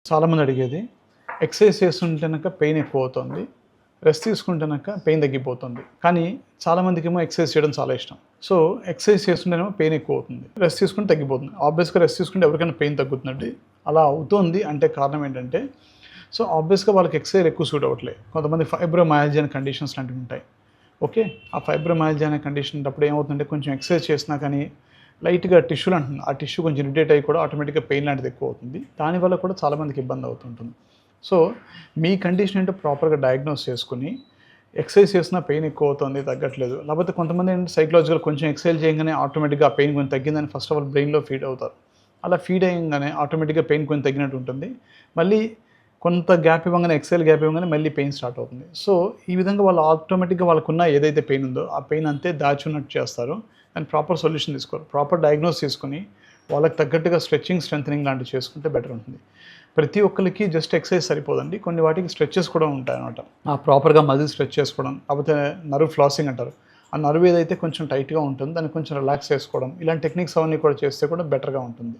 చాలామంది అడిగేది exercise చేస్తుంటేనక pain ఎక్కువ అవుతుంది, రెస్ట్ తీసుకుంటేనక పెయిన్ తగ్గిపోతుంది. కానీ చాలామందికేమో ఎక్సర్సైజ్ చేయడం చాలా ఇష్టం. సో ఎక్సర్సైజ్ చేస్తుంటేనేమో పెయిన్ ఎక్కువ అవుతుంది, రెస్ట్ తీసుకుంటే తగ్గిపోతుంది. ఆబ్వియస్గా రెస్ట్ తీసుకుంటే ఎవరికైనా పెయిన్ తగ్గుతుందండి. అలా అవుతుంది అంటే కారణం ఏంటంటే, సో ఆబ్వియస్గా వాళ్ళకి ఎక్సర్సైజ్ ఎక్కువ సూట్ అవ్వట్లేదు. కొంతమంది ఫైబ్రోమయాల్జియా అనే కండిషన్స్ లాంటివి ఉంటాయి. ఓకే, ఆ ఫైబ్రోమయాల్జియా అనే కండిషన్ ఉన్నప్పుడు ఏమవుతుందంటే, కొంచెం ఎక్సర్సైజ్ చేసినా కానీ లైట్గా టిష్యూలు అంటుంది, ఆ టిష్యూ కొంచెం ఇరిటేట్ అయ్యి కూడా ఆటోమేటిక్గా పెయిన్ లాంటిది ఎక్కువ అవుతుంది. దానివల్ల కూడా చాలామందికి ఇబ్బంది అవుతుంటుంది. సో మీ కండిషన్ ఏంటో ప్రాపర్గా డయాగ్నోస్ చేసుకుని, ఎక్సర్సైజ్ చేసినా పెయిన్ ఎక్కువ అవుతుంది, తగ్గట్లేదు. లేకపోతే కొంతమంది ఏంటంటే సైకలాజికల్ కొంచెం ఎక్సర్సైజ్ చేయగానే ఆటోమేటిక్గా ఆ పెయిన్ కొంచెం తగ్గిందని ఫస్ట్ ఆఫ్ ఆల్ బ్రెయిన్లో ఫీడ్ అవుతారు. అలా ఫీడ్ అయ్యంగానే ఆటోమేటిక్గా పెయిన్ కొంచెం తగ్గినట్టు ఉంటుంది. మళ్ళీ కొంత గ్యాప్ ఇవ్వగానే, ఎక్సెల్ గ్యాప్ ఇవ్వగానే మళ్ళీ పెయిన్ స్టార్ట్ అవుతుంది. సో ఈ విధంగా వాళ్ళు ఆటోమేటిక్గా వాళ్ళకున్న ఏదైతే పెయిన్ ఉందో ఆ పెయిన్ అంతే దాచున్నట్టు చేస్తారు. అండ్ ప్రాపర్ సొల్యూషన్ తీసుకోరు. ప్రాపర్ డయాగ్నోస్ చేసుకొని వాళ్ళకి తగ్గట్టుగా స్ట్రెచ్చింగ్, స్ట్రెంథనింగ్ లాంటివి చేసుకుంటే బెటర్ ఉంటుంది. ప్రతి ఒక్కరికి జస్ట్ ఎక్సర్సైజ్ సరిపోదండి. కొన్ని వాటికి స్ట్రెచెస్ కూడా ఉంటాయన్నమాట. ఆ ప్రాపర్గా మజిల్ స్ట్రెచ్ చేసుకోవడం, లేకపోతే నర్వ్ ఫ్లాసింగ్ అంటారు. ఆ నర్వ్ ఏదైతే కొంచెం టైట్గా ఉంటుందో దాన్ని కొంచెం రిలాక్స్ చేసుకోవడం, ఇలాంటి టెక్నిక్స్ అవన్నీ కూడా చేస్తే కూడా బెటర్గా ఉంటుంది.